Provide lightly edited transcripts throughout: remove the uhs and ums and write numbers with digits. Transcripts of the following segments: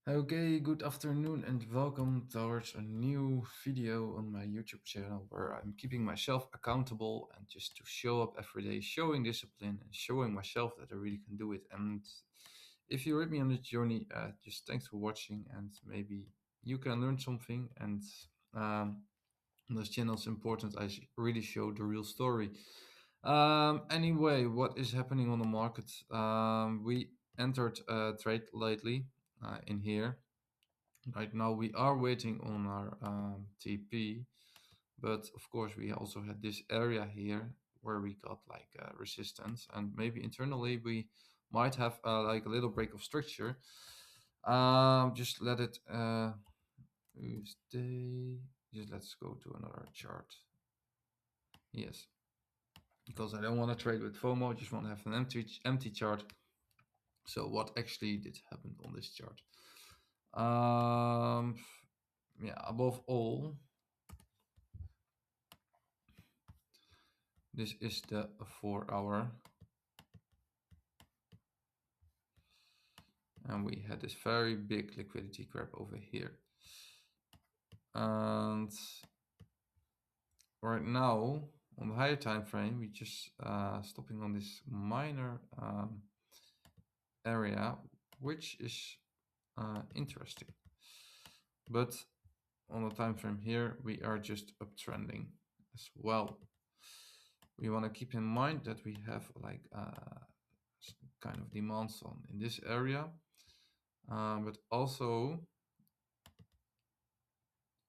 Okay, good afternoon and welcome towards a new video on my YouTube channel where I'm keeping myself accountable and just to show up every day, showing discipline and showing myself that I really can do it. And if you're with me on this journey, just thanks for watching and maybe you can learn something. And on this channel it's important really show the real story. Anyway, what is happening on the market? We entered a trade lately in here. Right now we are waiting on our TP, but of course we also had this area here where we got like resistance, and maybe internally we might have like a little break of structure. Just let it stay. Just let's go to another chart. Yes, because I don't want to trade with FOMO. Just want to have an empty chart. So what actually did happen on this chart? Yeah, above all, this is the 4 hour. And we had this very big liquidity grab over here. And right now, on the higher time frame, we just stopping on this minor area, which is interesting. But on the time frame here, we are just uptrending as well. We want to keep in mind that we have like kind of demand zone in this area, but also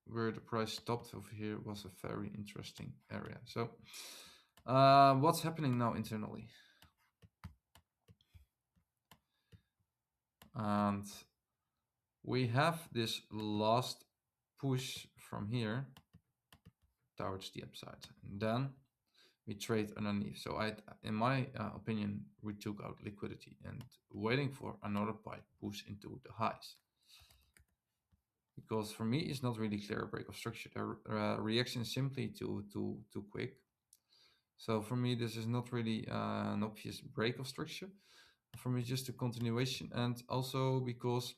where the price stopped over here was a very interesting area. So what's happening now internally? And we have this last push from here towards the upside, and then we trade underneath. So in my opinion, we took out liquidity and waiting for another pipe push into the highs. Because for me, it's not really clear a break of structure. The reaction is simply too quick. So for me, this is not really an obvious break of structure. For me, just a continuation, and also because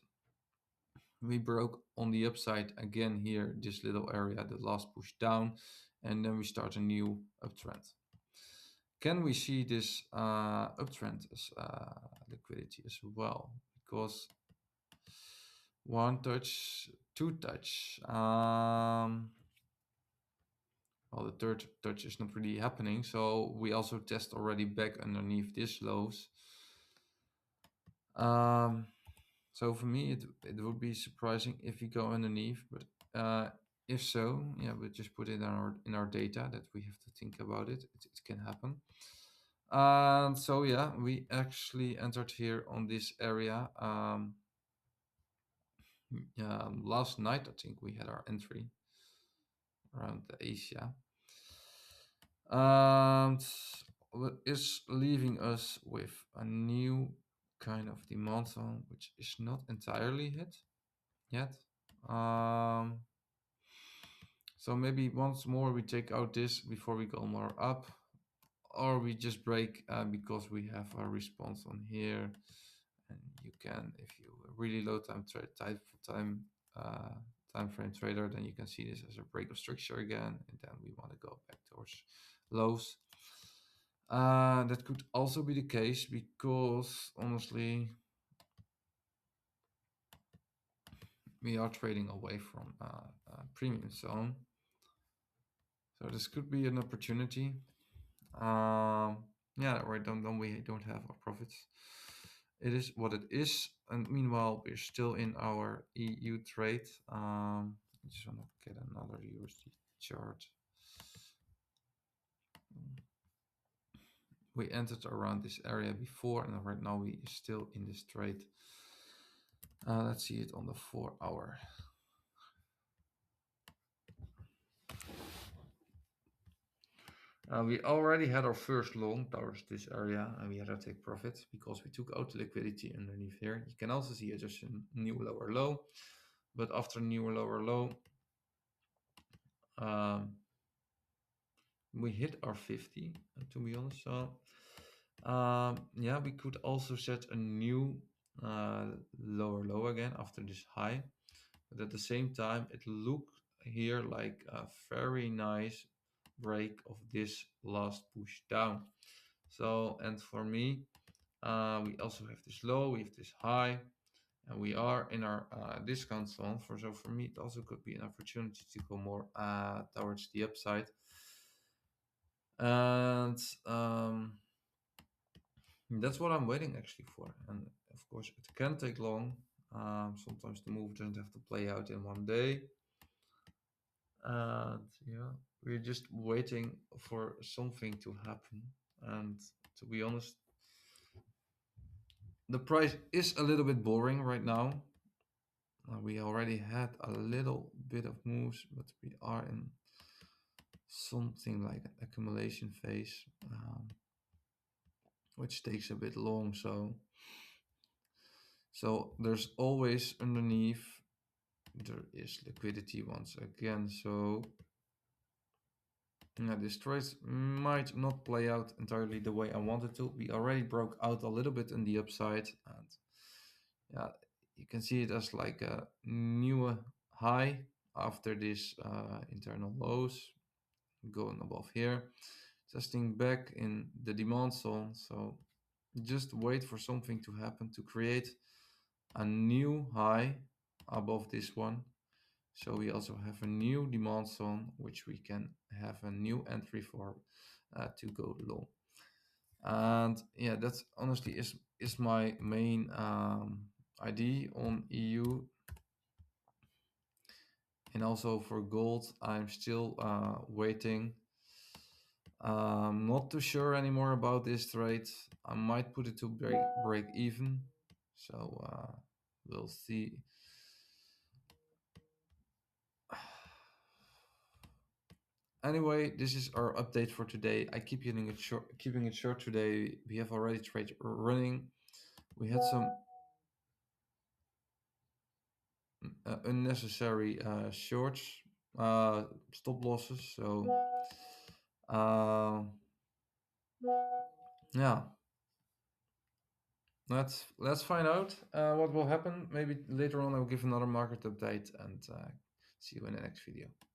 we broke on the upside again here, this little area, the last push down, and then we start a new uptrend. Can we see this uptrend as liquidity as well? Because one touch, two touch. Well, the third touch is not really happening, so we also test already back underneath this lows. So for me, it would be surprising if we go underneath, but if so, yeah, we'll just put it in our data that we have to think about it. It can happen. And so yeah, we actually entered here on this area. Last night I think we had our entry around Asia, and it's leaving us with a new kind of demand zone, which is not entirely hit yet. So maybe once more we take out this before we go more up, or we just break because we have a response on here. And you can, if you really low time time frame trader, then you can see this as a break of structure again, and then we want to go back towards lows. That could also be the case because honestly, we are trading away from premium zone. So this could be an opportunity. Yeah, right. Then we don't have our profits. It is what it is. And meanwhile, we're still in our EU trade. I just want to get another USD chart. We entered around this area before, and right now we are still in this trade. Let's see it on the 4 hour. We already had our first long towards this area, and we had to take profits because we took out the liquidity underneath here. You can also see it just a new lower low, but after new lower low, we hit our 50, to be honest. So yeah, we could also set a new uh, lower low again after this high. But at the same time, it looked here like a very nice break of this last push down. So, and for me, we also have this low, we have this high, and we are in our discount zone. So for me, it also could be an opportunity to go more towards the upside. And that's what I'm waiting actually for. And of course, it can take long. Sometimes the move doesn't have to play out in one day. And yeah, we're just waiting for something to happen. And to be honest, the price is a little bit boring right now. We already had a little bit of moves, but we are in something like an accumulation phase, which takes a bit long. So there's always underneath, there is liquidity once again. So yeah, this trade might not play out entirely the way I wanted to. We already broke out a little bit in the upside, and yeah, you can see it as like a new high after this internal lows going above here, testing back in the demand zone. So just wait for something to happen to create a new high above this one. So we also have a new demand zone, which we can have a new entry for to go long. And yeah, that's honestly is my main idea on EU. And also for gold, I'm still waiting. Not too sure anymore about this trade. I might put it to break even. So we'll see. Anyway, this is our update for today. I keeping it short today. We have already trade running. We had some unnecessary shorts, stop losses. So uh, yeah, let's find out what will happen. Maybe later on I'll give another market update and see you in the next video.